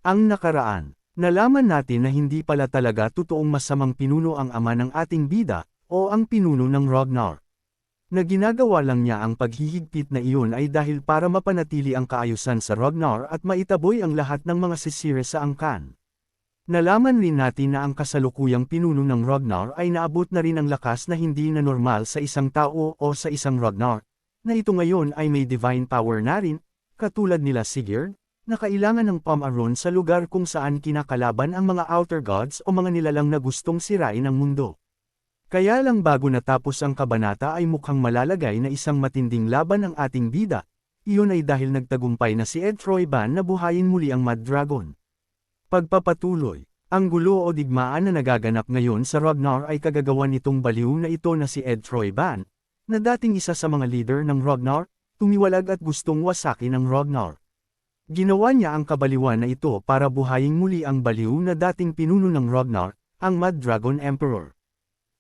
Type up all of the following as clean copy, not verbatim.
Ang nakaraan. Nalaman natin na hindi pala talaga totoong masamang pinuno ang ama ng ating bida, o ang pinuno ng Ragnar. Na ginagawa lang niya ang paghihigpit na iyon ay dahil para mapanatili ang kaayusan sa Ragnar at maitaboy ang lahat ng mga sisire sa angkan. Nalaman rin natin na ang kasalukuyang pinuno ng Ragnar ay naabot na rin ang lakas na hindi na normal sa isang tao o sa isang Ragnar, na ito ngayon ay may divine power na rin, katulad nila Sigurd, na kailangan ng pamaron sa lugar kung saan kinakalaban ang mga outer gods o mga nilalang na gustong sirain ang mundo. Kaya lang bago natapos ang kabanata ay mukhang malalagay na isang matinding laban ang ating bida, iyon ay dahil nagtagumpay na si Ed Troyban na buhayin muli ang Mad Dragon. Pagpapatuloy, ang gulo o digmaan na nagaganap ngayon sa Ragnar ay kagagawan nitong baliw na ito na si Ed Troyban, na dating isa sa mga leader ng Ragnar, tumiwalag at gustong wasakin ang Ragnar. Ginawa niya ang kabaliwan na ito para buhayin muli ang baliw na dating pinuno ng Ragnar, ang Mad Dragon Emperor.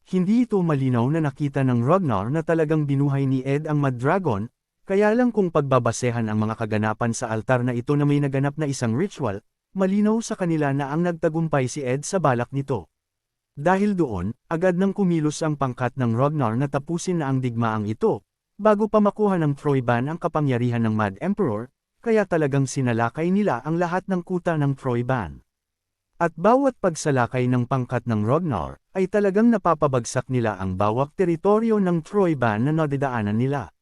Hindi ito malinaw na nakita ng Ragnar na talagang binuhay ni Ed ang Mad Dragon, kaya lang kung pagbabasehan ang mga kaganapan sa altar na ito na may naganap na isang ritual, malinaw sa kanila na ang nagtagumpay si Ed sa balak nito. Dahil doon, agad nang kumilos ang pangkat ng Ragnar na tapusin na ang digmaang ito, bago pa makuha ng Troyban ang kapangyarihan ng Mad Emperor, kaya talagang sinalakay nila ang lahat ng kuta ng Troyban. At bawat pagsalakay ng pangkat ng Ragnar, ay talagang napapabagsak nila ang bawat teritoryo ng Troyban na nadidaanan nila.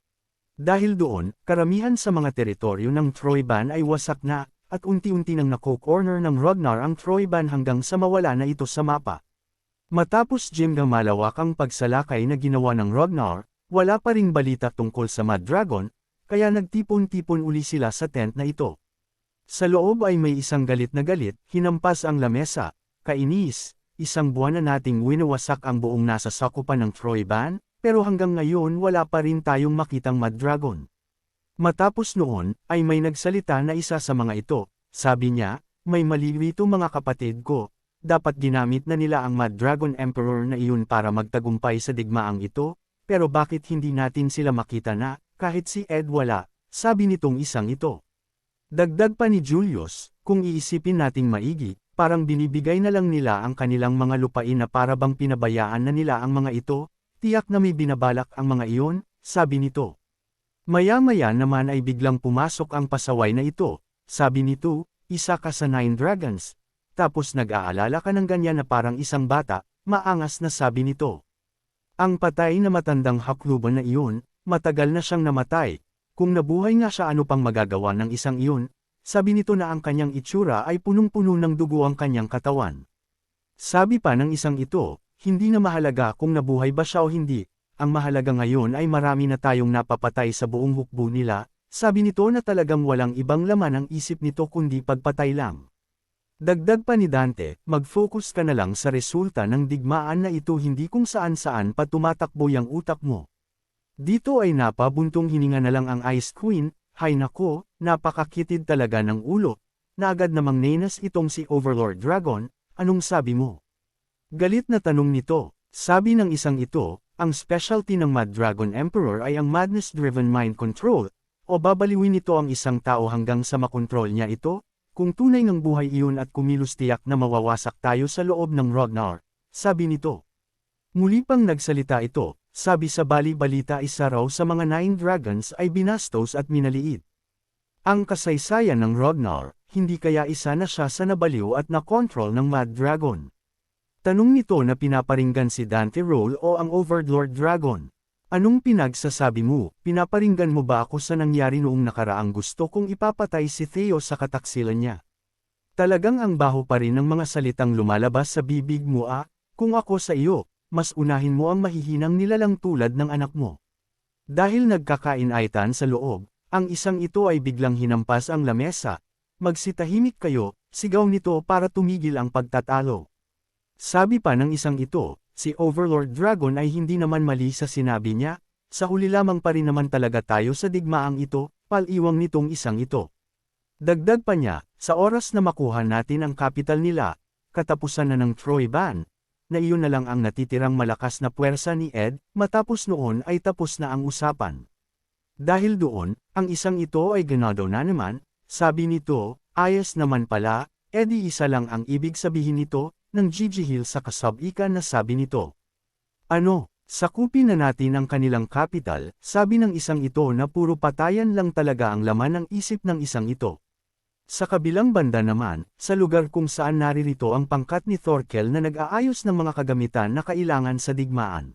Dahil doon, karamihan sa mga teritoryo ng Troyban ay wasak na, at unti-unti nang nako-corner ng Ragnar ang Troyban hanggang sa mawala na ito sa mapa. Matapos malawakang pagsalakay na ginawa ng Ragnar, wala pa ring balita tungkol sa Mad Dragon, kaya nagtipon-tipon uli sila sa tent na ito. Sa loob ay may isang galit na galit, hinampas ang lamesa, kainis, isang buwan na nating winawasak ang buong nasa sakupan ng Troyban, pero hanggang ngayon wala pa rin tayong makitang Mad Dragon. Matapos noon, ay may nagsalita na isa sa mga ito, sabi niya, may mali rito mga kapatid ko, dapat ginamit na nila ang Mad Dragon Emperor na iyon para magtagumpay sa digmaang ito, pero bakit hindi natin sila makita na, kahit si Ed wala, sabi nitong isang ito. Dagdag pa ni Julius, kung iisipin nating maigi, parang binibigay na lang nila ang kanilang mga lupain na para bang pinabayaan na nila ang mga ito, tiyak na may binabalak ang mga iyon, sabi nito. Maya-maya naman ay biglang pumasok ang pasaway na ito, sabi nito, isa ka sa 9 dragons, tapos nag-aalala ka ng ganyan na parang isang bata, maangas na sabi nito. Ang patay na matandang hakluban na iyon, matagal na siyang namatay, kung nabuhay nga siya ano pang magagawa ng isang iyon, sabi nito na ang kanyang itsura ay punong-puno ng dugo ang kanyang katawan. Sabi pa ng isang ito, hindi na mahalaga kung nabuhay ba siya o hindi, ang mahalaga ngayon ay marami na tayong napapatay sa buong hukbo nila, sabi nito na talagang walang ibang laman ang isip nito kundi pagpatay lang. Dagdag pa ni Dante, mag-focus ka na lang sa resulta ng digmaan na ito hindi kung saan-saan pa tumatakbo yung utak mo. Dito ay napabuntong hininga na lang ang Ice Queen, hay nako, napakakitid talaga ng ulo, na agad namang nenas itong si Overlord Dragon, anong sabi mo? Galit na tanong nito, sabi ng isang ito, ang specialty ng Mad Dragon Emperor ay ang madness-driven mind control, o babaliwin nito ang isang tao hanggang sa makontrol niya ito, kung tunay ng buhay iyon at kumilos tiyak na mawawasak tayo sa loob ng Ragnar, sabi nito. Muli pang nagsalita ito, sabi sa bali-balita isa raw sa mga 9 dragons ay binastos at minaliit. Ang kasaysayan ng Ragnar, hindi kaya isa na siya sa nabaliw at na-control ng Mad Dragon. Tanong nito na pinaparinggan si Dante Roll o ang Overlord Dragon. Anong pinagsasabi mo, pinaparinggan mo ba ako sa nangyari noong nakaraang gusto kong ipapatay si Theo sa kataksilan niya? Talagang ang baho pa rin ng mga salitang lumalabas sa bibig mo kung ako sa iyo, mas unahin mo ang mahihinang nilalang tulad ng anak mo. Dahil nagkakainaitan sa loob, ang isang ito ay biglang hinampas ang lamesa, magsitahimik kayo, sigaw nito para tumigil ang pagtatalo. Sabi pa ng isang ito, si Overlord Dragon ay hindi naman mali sa sinabi niya, sa huli lamang pa rin naman talaga tayo sa digmaang ito, pal-iwang nitong isang ito. Dagdag pa niya, sa oras na makuha natin ang kapital nila, katapusan na ng Troyban, na iyon na lang ang natitirang malakas na puwersa ni Ed, matapos noon ay tapos na ang usapan. Dahil doon, ang isang ito ay ganado na naman, sabi nito, ayos naman pala, edi isa lang ang ibig sabihin nito, ng gigihil sa kasab-ika na sabi nito. Ano, sakupin na natin ang kanilang kapital, sabi ng isang ito na puro patayan lang talaga ang laman ng isip ng isang ito. Sa kabilang banda naman, sa lugar kung saan naririto ang pangkat ni Thorkel na nag-aayos ng mga kagamitan na kailangan sa digmaan.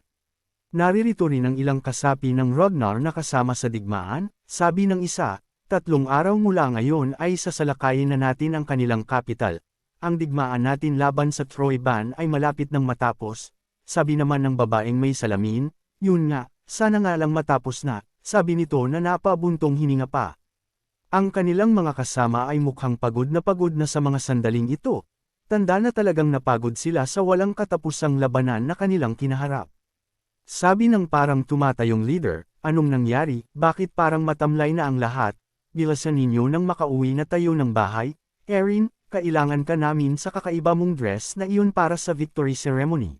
Naririto rin ang ilang kasapi ng Ragnar na kasama sa digmaan, sabi ng isa, 3 araw mula ngayon ay sasalakayin na natin ang kanilang kapital. Ang digmaan natin laban sa Troyban ay malapit nang matapos, sabi naman ng babaeng may salamin, yun nga, sana nga lang matapos na, sabi nito na napabuntong hininga pa. Ang kanilang mga kasama ay mukhang pagod na sa mga sandaling ito. Tanda na talagang napagod sila sa walang katapusang labanan na kanilang kinaharap. Sabi ng parang tumatayong leader, anong nangyari, bakit parang matamlay na ang lahat? Bilasan ninyo nang makauwi na tayo ng bahay? Erin, kailangan ka namin sa kakaiba mong dress na iyon para sa victory ceremony.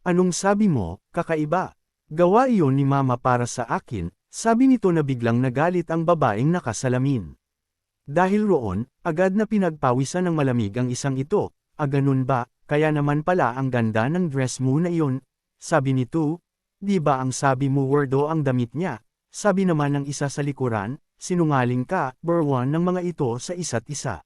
Anong sabi mo, kakaiba? Gawa iyon ni mama para sa akin. Sabi nito na biglang nagalit ang babaeng nakasalamin. Dahil roon, agad na pinagpawisan ng malamig ang isang ito, ganun ba, kaya naman pala ang ganda ng dress mo na iyon, sabi nito, di ba ang sabi mo wordo ang damit niya, sabi naman ng isa sa likuran, sinungaling ka, burwan ng mga ito sa isa't isa.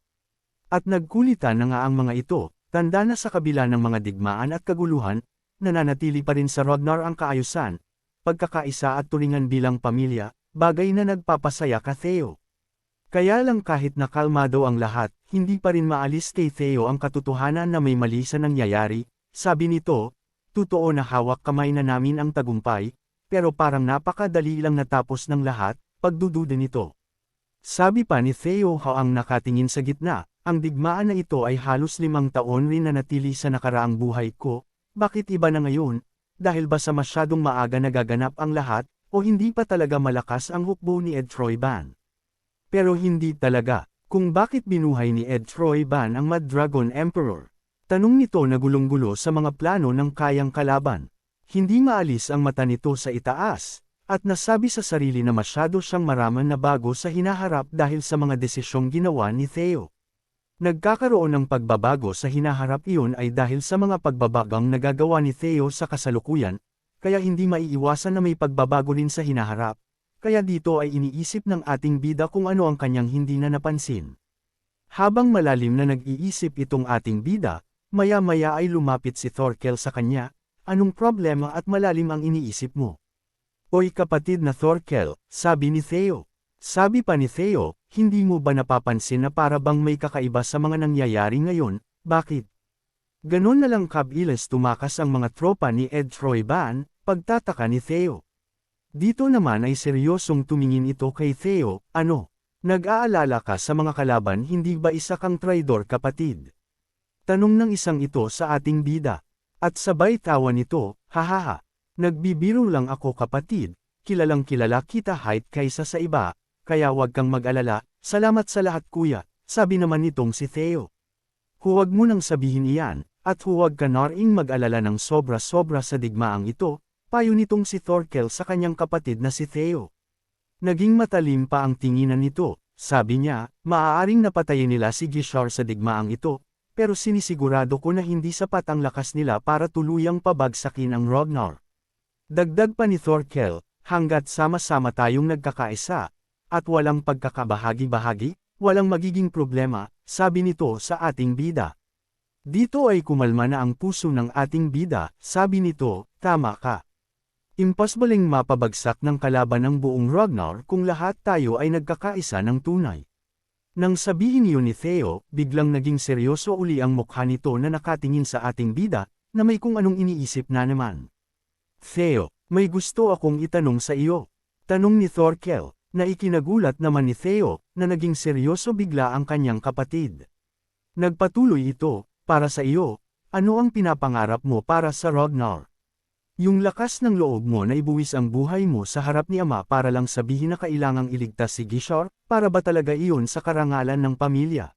At nagkulitan na nga ang mga ito, tanda na sa kabila ng mga digmaan at kaguluhan, nananatili pa rin sa Ragnar ang kaayusan, pagkakaisa at turingan bilang pamilya, bagay na nagpapasaya ka Theo. Kaya lang kahit na kalmado ang lahat, hindi pa rin maalis kay Theo ang katotohanan na may mali sa nangyayari, sabi nito, totoo na hawak kamay na namin ang tagumpay, pero parang napakadali lang natapos ng lahat, pagdududa nito. Sabi pa ni Theo ang nakatingin sa gitna, ang digmaan na ito ay halos 5 taon rin na natili sa nakaraang buhay ko, bakit iba na ngayon? Dahil ba sa masyadong maaga nagaganap ang lahat, o hindi pa talaga malakas ang hukbo ni Ed Troyban? Pero hindi talaga, kung bakit binuhay ni Ed Troyban ang Mad Dragon Emperor. Tanong nito na gulong-gulo sa mga plano ng kayang kalaban. Hindi maalis ang mata nito sa itaas, at nasabi sa sarili na masyado siyang maraman na bago sa hinaharap dahil sa mga desisyong ginawa ni Theo. Nagkakaroon ng pagbabago sa hinaharap iyon ay dahil sa mga pagbabagang nagagawa ni Theo sa kasalukuyan, kaya hindi maiiwasan na may pagbabago rin sa hinaharap, kaya dito ay iniisip ng ating bida kung ano ang kanyang hindi na napansin. Habang malalim na nag-iisip itong ating bida, maya-maya ay lumapit si Thorkel sa kanya, anong problema at malalim ang iniisip mo? Oy kapatid na Thorkel, sabi ni Theo. Sabi pa ni Theo, hindi mo ba napapansin na para bang may kakaiba sa mga nangyayari ngayon, bakit? Ganon na lang kabilis tumakas ang mga tropa ni Ed Troyban, pagtataka ni Theo. Dito naman ay seryosong tumingin ito kay Theo, ano? Nag-aalala ka sa mga kalaban hindi ba isa kang traidor kapatid? Tanong ng isang ito sa ating bida. At sabay tawa nito, hahaha. Nagbibiro lang ako kapatid, kilalang kilala kita height kaysa sa iba. Kaya wag kang mag-alala, salamat sa lahat kuya, sabi naman nitong si Theo. Huwag mo nang sabihin iyan, at huwag ka naring mag-alala ng sobra-sobra sa digmaang ito, payo nitong si Thorkel sa kanyang kapatid na si Theo. Naging matalim pa ang tinginan nito, sabi niya, maaaring napatayin nila si Gishar sa digmaang ito, pero sinisigurado ko na hindi sapat ang lakas nila para tuluyang pabagsakin ang Ragnar. Dagdag pa ni Thorkel, hanggat sama-sama tayong nagkakaisa, at walang pagkakabahagi-bahagi, walang magiging problema, sabi nito sa ating bida. Dito ay kumalma na ang puso ng ating bida, sabi nito, tama ka. Imposibleng mapabagsak ng kalaban ng buong Ragnar kung lahat tayo ay nagkakaisa ng tunay. Nang sabihin niyo ni Theo, biglang naging seryoso uli ang mukha nito na nakatingin sa ating bida, na may kung anong iniisip na naman. Theo, may gusto akong itanong sa iyo. Tanong ni Thorkel. Na ikinagulat naman ni Theo, na naging seryoso bigla ang kanyang kapatid. Nagpatuloy ito, para sa iyo, ano ang pinapangarap mo para sa Ragnar? Yung lakas ng loob mo na ibuwis ang buhay mo sa harap ni Ama para lang sabihin na kailangang iligtas si Gishar, para ba talaga iyon sa karangalan ng pamilya?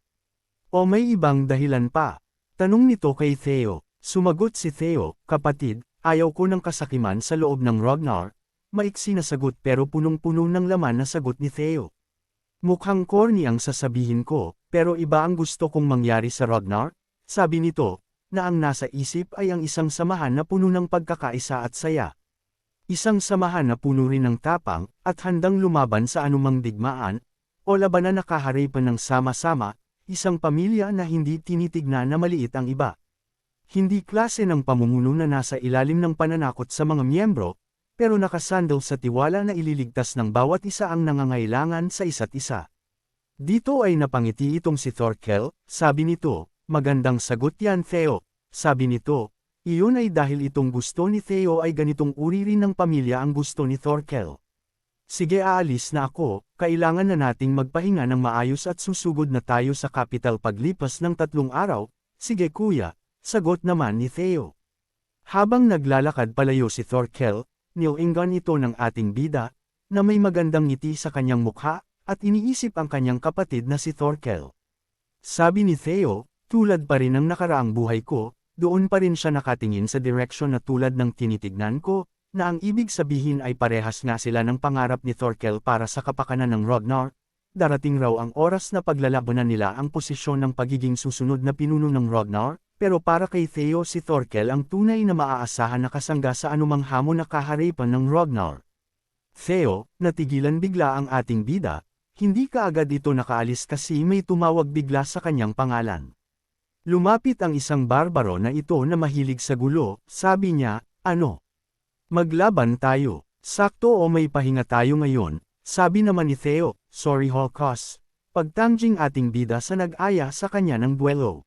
O may ibang dahilan pa? Tanong nito kay Theo. Sumagot si Theo, kapatid, ayaw ko ng kasakiman sa loob ng Ragnar. Maiksi na sagot pero punong-puno ng laman na sagot ni Theo. Mukhang corny ang sasabihin ko, Pero iba ang gusto kong mangyari sa Ragnar, sabi nito, na ang nasa isip ay ang isang samahan na puno ng pagkakaisa at saya. Isang samahan na puno rin ng tapang, at handang lumaban sa anumang digmaan, o labanan na kaharipan ng sama-sama, isang pamilya na hindi tinitignan na maliit ang iba. Hindi klase ng pamumuno na nasa ilalim ng pananakot sa mga miyembro, pero nakasandal sa tiwala na ililigtas ng bawat isa ang nangangailangan sa isa't isa. Dito ay napangiti itong si Thorkel, sabi nito, magandang sagot yan Theo, sabi nito. Iyon ay dahil itong gusto ni Theo ay ganitong uri rin ng pamilya ang gusto ni Thorkel. Sige aalis na ako, kailangan na nating magpahinga ng maayos at susugod na tayo sa capital paglipas ng 3 araw, sige kuya, sagot naman ni Theo. Habang naglalakad palayo si Thorkel, nilingan ito ng ating bida, na may magandang ngiti sa kanyang mukha, at iniisip ang kanyang kapatid na si Thorkel. Sabi ni Theo, tulad pa rin ng nakaraang buhay ko, doon pa rin siya nakatingin sa direksyon na tulad ng tinitignan ko, na ang ibig sabihin ay parehas nga sila ng pangarap ni Thorkel para sa kapakanan ng Ragnar. Darating raw ang oras na paglalabanan nila ang posisyon ng pagiging susunod na pinuno ng Ragnar, pero para kay Theo si Thorkel ang tunay na maaasahan na kasangga sa anumang hamon na kaharipan ng Ragnar. Theo, natigilan bigla ang ating bida, hindi kaagad ito nakaalis kasi may tumawag bigla sa kanyang pangalan. Lumapit ang isang barbaro na ito na mahilig sa gulo, sabi niya, ano? Maglaban tayo, sakto o may pahinga tayo ngayon, sabi naman ni Theo, sorry Holocaust, pagtangjing ating bida sa nag-aya sa kanya ng duelo.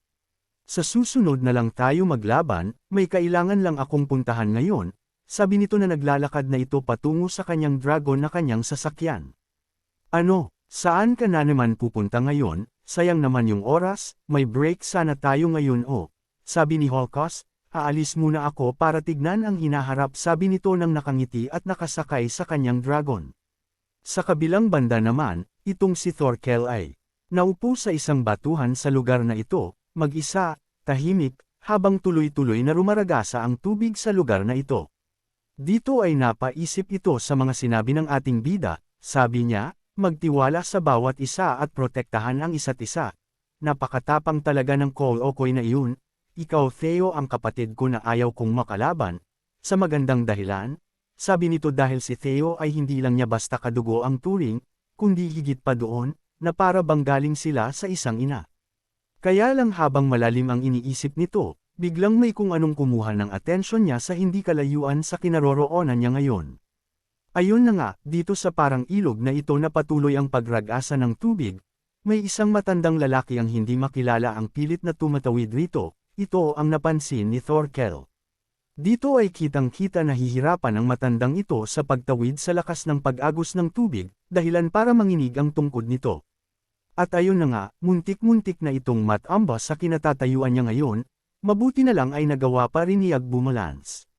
Sa susunod na lang tayo maglaban, may kailangan lang akong puntahan ngayon, sabi nito na naglalakad na ito patungo sa kanyang dragon na kanyang sasakyan. Ano, saan ka na naman pupunta ngayon? Sayang naman yung oras, may break sana tayo ngayon sabi ni Holocaust, aalis muna ako para tignan ang hinaharap sabi nito nang nakangiti at nakasakay sa kanyang dragon. Sa kabilang banda naman, itong si Thorkel ay naupo sa isang batuhan sa lugar na ito, mag-isa, tahimik, habang tuloy-tuloy na rumaragasa ang tubig sa lugar na ito. Dito ay napaisip ito sa mga sinabi ng ating bida, sabi niya, magtiwala sa bawat isa at protektahan ang isa't isa. Napakatapang talaga ng Col-Okoy na iyon. Ikaw Theo ang kapatid ko na ayaw kong makalaban. Sa magandang dahilan, sabi nito dahil si Theo ay hindi lang niya basta kadugo ang turing, kundi higit pa doon, na para bang galing sila sa isang ina. Kaya lang habang malalim ang iniisip nito, biglang may kung anong kumuha ng atensyon niya sa hindi kalayuan sa kinaroroonan niya ngayon. Ayun na nga, dito sa parang ilog na ito na patuloy ang pagragasa ng tubig, may isang matandang lalaki ang hindi makilala ang pilit na tumatawid rito, ito ang napansin ni Thorkel. Dito ay kitang-kita na hihirapan ang matandang ito sa pagtawid sa lakas ng pag-agos ng tubig, dahilan para manginig ang tungkod nito. At ayun na nga, muntik-muntik na itong matamba sa kinatatayuan niya ngayon, mabuti na lang ay nagawa pa rin niyang bumalans.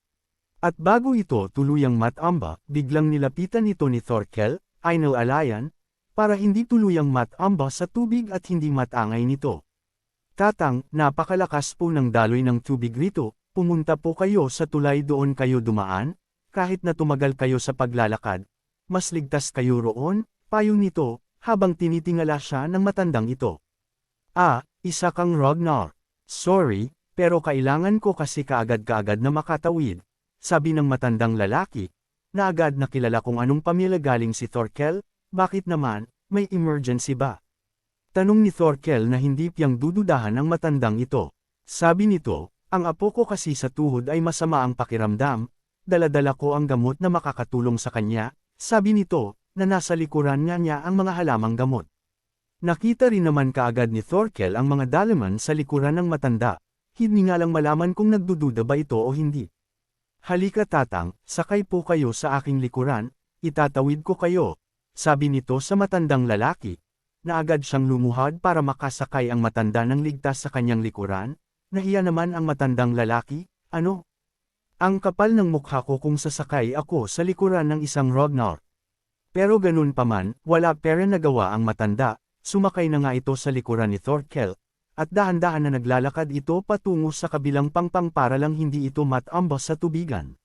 At bago ito tuluyang matamba, biglang nilapitan ito ni Thorkel, Ainul-alayan, para hindi tuluyang matamba sa tubig at hindi matangay nito. Tatang, napakalakas po ng daloy ng tubig rito, pumunta po kayo sa tulay doon kayo dumaan, kahit na tumagal kayo sa paglalakad, mas ligtas kayo roon, payong nito, habang tinitingala siya ng matandang ito. Isa kang Ragnar. Sorry, pero kailangan ko kasi kaagad-kaagad na makatawid. Sabi ng matandang lalaki, na agad nakilala kung anong pamilya galing si Thorkel, bakit naman, may emergency ba? Tanong ni Thorkel na hindi piyang dududahan ng matandang ito. Sabi nito, ang apo ko kasi sa tuhod ay masama ang pakiramdam, dala-dala ko ang gamot na makakatulong sa kanya, sabi nito, na nasa likuran niya ang mga halamang gamot. Nakita rin naman kaagad ni Thorkel ang mga dalaman sa likuran ng matanda, hindi nga lang malaman kung nagdududa ba ito o hindi. Halika tatang, sakay po kayo sa aking likuran, itatawid ko kayo, sabi nito sa matandang lalaki, na agad siyang lumuhad para makasakay ang matanda ng ligtas sa kanyang likuran, nahiya naman ang matandang lalaki, ano? Ang kapal ng mukha ko kung sasakay ako sa likuran ng isang Ragnar. Pero ganun pa man, wala pera nagawa ang matanda, sumakay na nga ito sa likuran ni Thorkel, at dahan-dahan na naglalakad ito patungo sa kabilang pangpang para lang hindi ito matamba sa tubigan.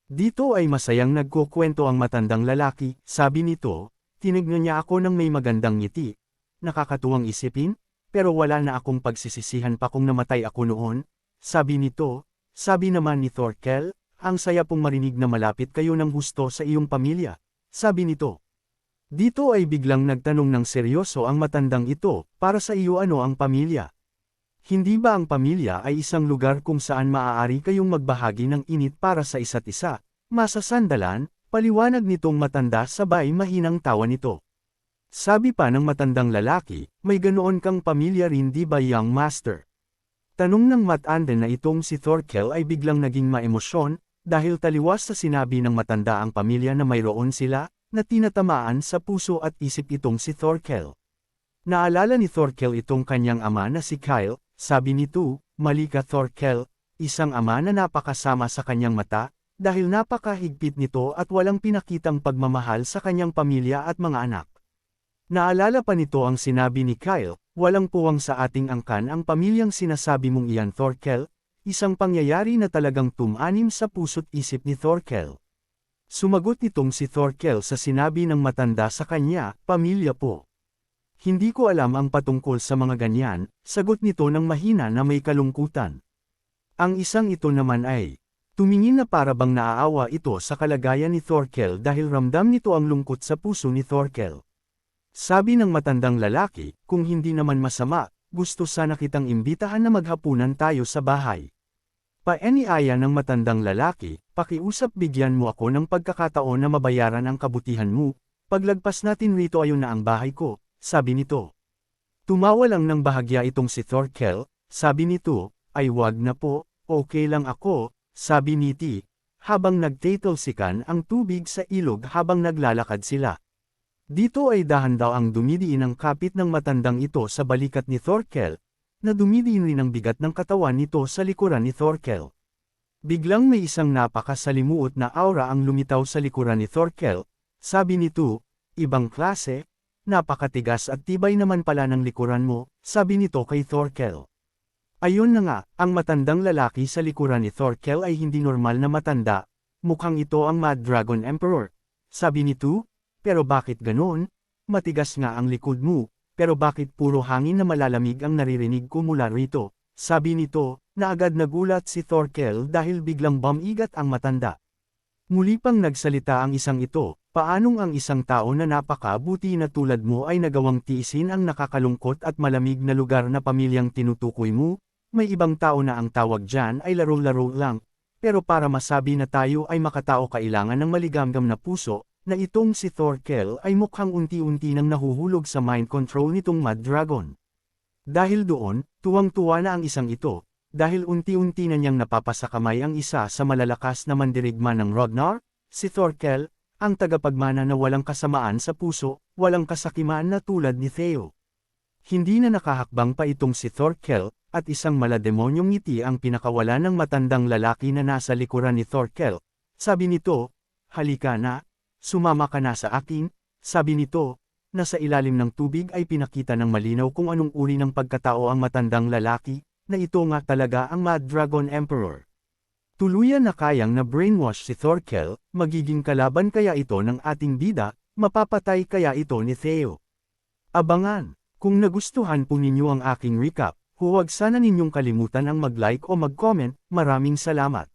Dito ay masayang nagkukwento ang matandang lalaki, sabi nito, tinignan niya ako ng may magandang ngiti. Nakakatuwang isipin, pero wala na akong pagsisisihan pa kung namatay ako noon, sabi nito. Sabi naman ni Thorkel, ang saya pong marinig na malapit kayo ng husto sa iyong pamilya, sabi nito. Dito ay biglang nagtanong ng seryoso ang matandang ito, para sa iyo ano ang pamilya? Hindi ba ang pamilya ay isang lugar kung saan maaari kayong magbahagi ng init para sa isa't isa? Masasandalan, paliwanag nitong matanda sabay mahinang tawa nito. Sabi pa ng matandang lalaki, may ganoon kang pamilya rin di ba young master? Tanong ng matanda na itong si Thorkel ay biglang naging maemosyon, dahil taliwas sa sinabi ng matanda ang pamilya na mayroon sila, na tinatamaan sa puso at isip itong si Thorkel. Naalala ni Thorkel itong kanyang ama na si Kyle, sabi nito, mali ka Thorkel, isang ama na napakasama sa kanyang mata, dahil napakahigpit nito at walang pinakitang pagmamahal sa kanyang pamilya at mga anak. Naalala pa nito ang sinabi ni Kyle, walang puwang sa ating angkan ang pamilyang sinasabi mong iyan Thorkel, isang pangyayari na talagang tumanim sa puso't isip ni Thorkel. Sumagot nitong si Thorkel sa sinabi ng matanda sa kanya, pamilya po. Hindi ko alam ang patungkol sa mga ganyan, sagot nito ng mahina na may kalungkutan. Ang isang ito naman ay, tumingin na para bang naaawa ito sa kalagayan ni Thorkel dahil ramdam nito ang lungkot sa puso ni Thorkel. Sabi ng matandang lalaki, kung hindi naman masama, gusto sana kitang imbitahan na maghapunan tayo sa bahay. Paaniaya ng matandang lalaki, pakiusap bigyan mo ako ng pagkakataon na mabayaran ang kabutihan mo, paglagpas natin rito ayon na ang bahay ko, sabi nito. Tumawa lang ng bahagya itong si Thorkel, sabi nito, ay wag na po, okay lang ako, sabi niti, habang nagtatalsikan ang tubig sa ilog habang naglalakad sila. Dito ay dahan daw ang dumidiin ang kapit ng matandang ito sa balikat ni Thorkel, na dumidiin rin ang bigat ng katawan nito sa likuran ni Thorkel. Biglang may isang napakasalimuot na aura ang lumitaw sa likuran ni Thorkel, sabi nito, ibang klase, napakatigas at tibay naman pala ng likuran mo, sabi nito kay Thorkel. Ayun na nga, ang matandang lalaki sa likuran ni Thorkel ay hindi normal na matanda, mukhang ito ang Mad Dragon Emperor, sabi nito. Pero bakit ganoon? Matigas nga ang likod mo, pero bakit puro hangin na malalamig ang naririnig ko mula rito? Sabi nito, na agad nagulat si Thorkel dahil biglang bumigat ang matanda. Muli pang nagsalita ang isang ito, paanong ang isang tao na napakabuti na tulad mo ay nagawang tiisin ang nakakalungkot at malamig na lugar na pamilyang tinutukoy mo? May ibang tao na ang tawag dyan ay laro-laro lang, pero para masabi na tayo ay makatao kailangan ng maligamgam na puso, na itong si Thorkel ay mukhang unti-unti nang nahuhulog sa mind control nitong Mad Dragon. Dahil doon, tuwang-tuwa na ang isang ito, dahil unti-unti na niyang napapasakamay ang isa sa malalakas na mandirigma ng Ragnar, si Thorkel, ang tagapagmana na walang kasamaan sa puso, walang kasakiman na tulad ni Theo. Hindi na nakahakbang pa itong si Thorkel, at isang malademonyong ngiti ang pinakawala ng matandang lalaki na nasa likuran ni Thorkel. Sabi nito, halika na. Sumama ka na sa akin, sabi nito, na sa ilalim ng tubig ay pinakita ng malinaw kung anong uri ng pagkatao ang matandang lalaki, na ito nga talaga ang Mad Dragon Emperor. Tuluyan na kayang na brainwash si Thorkel, magiging kalaban kaya ito ng ating bida, mapapatay kaya ito ni Theo. Abangan, kung nagustuhan po ninyo ang aking recap, huwag sana ninyong kalimutan ang mag-like o mag-comment, maraming salamat.